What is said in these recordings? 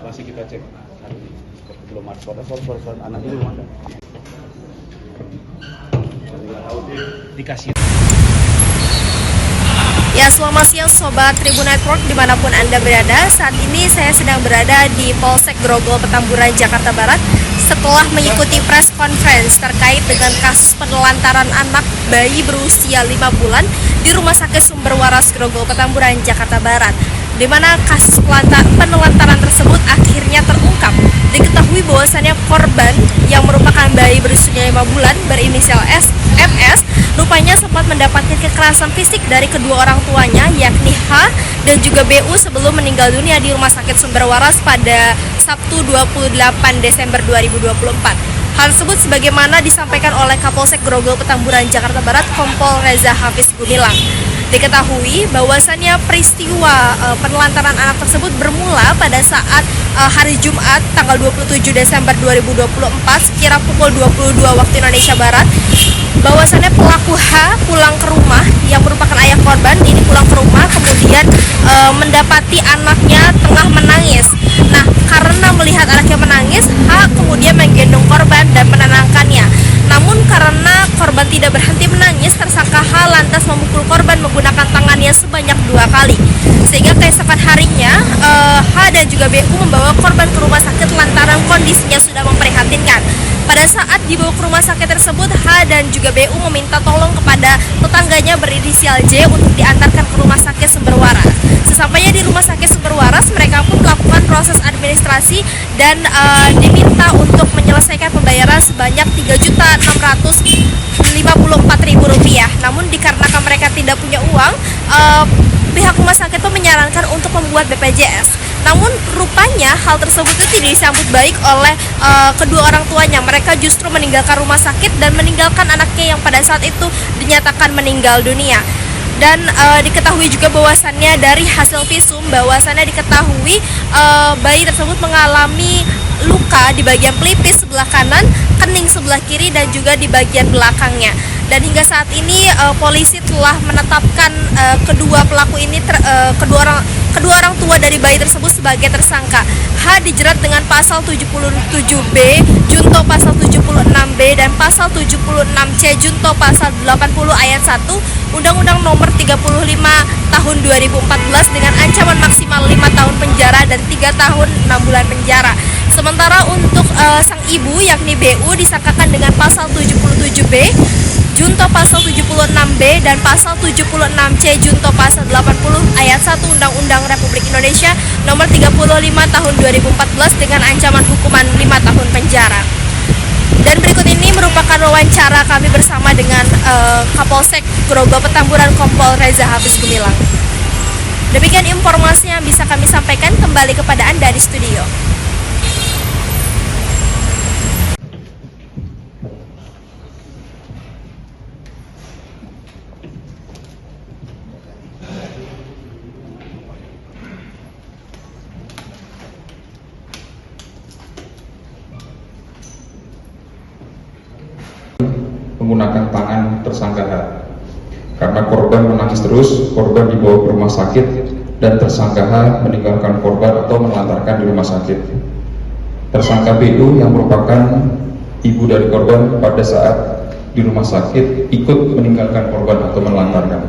masih kita cek hari ini. Belum ada soal anak ini belum ada. Dikasih. Ya, selamat siang Sobat Tribun Network dimanapun Anda berada. Saat ini saya sedang berada di Polsek Grogol Petamburan, Jakarta Barat setelah mengikuti press conference terkait dengan kasus penelantaran anak bayi berusia 5 bulan di Rumah Sakit Sumber Waras Grogol Petamburan, Jakarta Barat, di mana kasus penelantaran tersebut akhirnya terungkap. Diketahui bahwasannya korban yang merupakan bayi berusia 5 bulan berinisial MS rupanya sempat mendapatkan kekerasan fisik dari kedua orang tuanya, yakni H dan juga BU, sebelum meninggal dunia di Rumah Sakit Sumber Waras pada Sabtu 28 Desember 2024. Hal tersebut sebagaimana disampaikan oleh Kapolsek Grogol Petamburan, Jakarta Barat, Kompol Reza Hafiz Gumilang. Diketahui bahwasannya peristiwa penelantaran anak tersebut bermula pada saat hari Jumat tanggal 27 Desember 2024 sekira pukul 22 waktu Indonesia Barat, bahwasannya pelaku H pulang ke rumah, yang merupakan ayah korban ini pulang ke rumah, kemudian mendapati anaknya tengah menangis. Nah, karena melihat anaknya menangis, H kemudian menggendong korban dan menenangkannya. Namun karena korban tidak berhenti menangis, tersangka H lantas memukul korban menggunakan tangannya sebanyak 2 kali. Sehingga keesokan harinya H dan juga BU membawa korban ke rumah sakit lantaran kondisinya sudah memprihatinkan. Pada saat dibawa ke rumah sakit tersebut, H dan juga BU meminta tolong kepada tetangganya berinisial J untuk diantarkan ke rumah sakit Sumber Waras. Sesampainya di rumah sakit Sumber Waras, mereka pun melakukan proses administrasi dan diminta untuk menyelesaikan pembayaran sebanyak Rp3.654.000. Namun dikarenakan mereka tidak punya uang, pihak rumah sakit itu menyarankan untuk membuat BPJS. Namun rupanya hal tersebut itu tidak disambut baik oleh kedua orang tuanya. Mereka justru meninggalkan rumah sakit dan meninggalkan anaknya yang pada saat itu dinyatakan meninggal dunia. Dan diketahui juga bahwasannya dari hasil visum bahwasannya diketahui bayi tersebut mengalami luka di bagian pelipis sebelah kanan, kening sebelah kiri, dan juga di bagian belakangnya. Dan hingga saat ini polisi telah menetapkan kedua pelaku ini, kedua orang tua dari bayi tersebut sebagai tersangka. H dijerat dengan pasal 77B junto pasal 76B dan pasal 76C junto pasal 80 ayat 1 Undang-Undang Nomor 35 Tahun 2014 dengan ancaman maksimal 5 tahun penjara dan 3 tahun 6 bulan penjara. Sementara untuk sang ibu yakni BU disangkakan dengan pasal 77B junto pasal 76B dan pasal 76C junto pasal 80 ayat 1 Undang-Undang Republik Indonesia Nomor 35 Tahun 2014 dengan ancaman hukuman 5 tahun penjara. Dan berikut ini merupakan wawancara kami bersama dengan Kapolsek Grogol Petamburan, Kompol Reza Hafiz Gumilang. Demikian informasi yang bisa kami sampaikan, kembali kepada Anda di studio. Menggunakan tangan tersangka H. Karena korban menangis terus, korban dibawa ke rumah sakit dan tersangka H meninggalkan korban atau menelantarkan di rumah sakit. Tersangka BU yang merupakan ibu dari korban pada saat di rumah sakit ikut meninggalkan korban atau menelantarkan.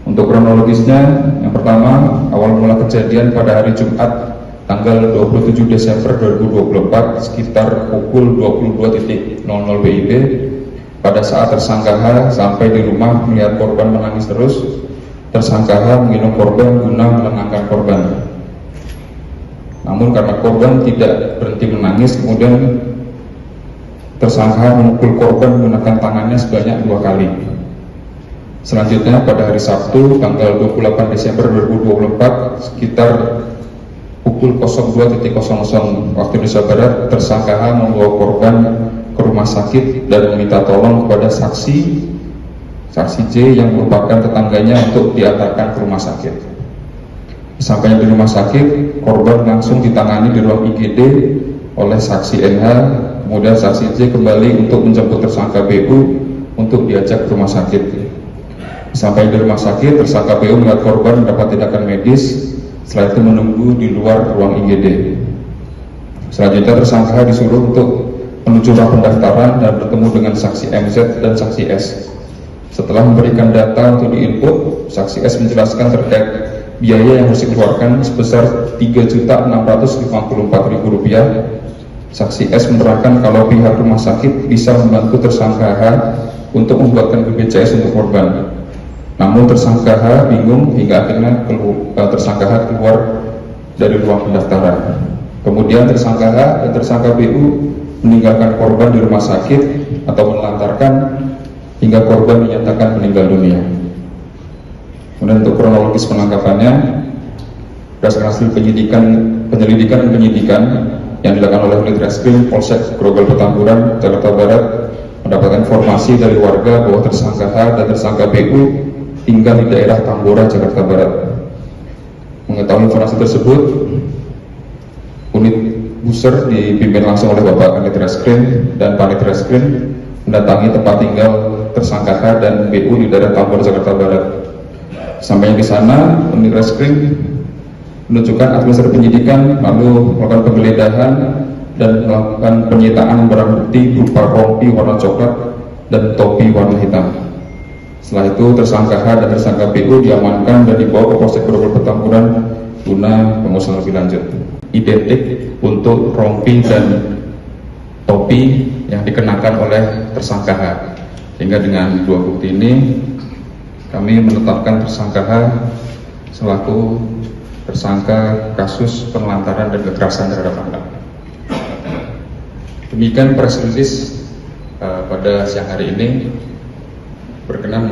Untuk kronologisnya, yang pertama, awal mula kejadian pada hari Jumat tanggal 27 Desember 2024 sekitar pukul 22.00 WIB. Pada saat tersangka H sampai di rumah melihat korban menangis terus, tersangka H menggendong korban guna menenangkan korban. Namun karena korban tidak berhenti menangis, kemudian tersangka H memukul korban menggunakan tangannya sebanyak 2 kali. Selanjutnya pada hari Sabtu tanggal 28 Desember 2024 sekitar pukul 02.00 waktu Indonesia Barat, tersangka H membawa korban ke rumah sakit dan meminta tolong kepada saksi J yang merupakan tetangganya untuk diantarkan ke rumah sakit. Sampainya di rumah sakit, korban langsung ditangani di ruang IGD oleh saksi NH. Kemudian saksi J kembali untuk menjemput tersangka BU untuk diajak ke rumah sakit. Sampai di rumah sakit, tersangka BU melihat korban mendapat tindakan medis Setelah itu menunggu di luar ruang IGD. Selanjutnya tersangka disuruh untuk menuju ruang pendaftaran dan bertemu dengan saksi MZ dan saksi S. Setelah memberikan data untuk diinput, saksi S menjelaskan terkait biaya yang harus dikeluarkan sebesar Rp3.654.000. Saksi S menerangkan kalau pihak rumah sakit bisa membantu tersangka H untuk membuatkan BPJS untuk korban. Namun tersangka H bingung hingga akhirnya tersangka H keluar dari ruang pendaftaran. Kemudian tersangka H dan tersangka BU meninggalkan korban di rumah sakit atau menelantarkan hingga korban dinyatakan meninggal dunia. Kemudian untuk kronologis penangkapannya, berdasarkan hasil penyelidikan dan penyidikan yang dilakukan oleh unit reskrim Polsek Grogol Petamburan, Jakarta Barat, mendapatkan informasi dari warga bahwa tersangka H dan tersangka BU tinggal di daerah Tambora, Jakarta Barat. Mengetahui informasi tersebut, unit Buser dipimpin langsung oleh Bapak Kanit Reskrim dan Panit Reskrim mendatangi tempat tinggal tersangka H dan BU di daerah Tambora, Jakarta Barat. Sampainya di sana, unit Reskrim menunjukkan administrasi penyidikan, lalu melakukan penggeledahan dan melakukan penyitaan barang bukti berupa rompi warna coklat dan topi warna hitam. Setelah itu tersangka H dan tersangka BU diamankan dan dibawa ke Polsek Grogol Petamburan guna pengusutan lebih lanjut. Identik untuk rompi dan topi yang dikenakan oleh tersangka H. Sehingga dengan dua bukti ini kami menetapkan tersangka H selaku tersangka kasus penelantaran dan kekerasan terhadap anak. Demikian press release pada siang hari ini berkenan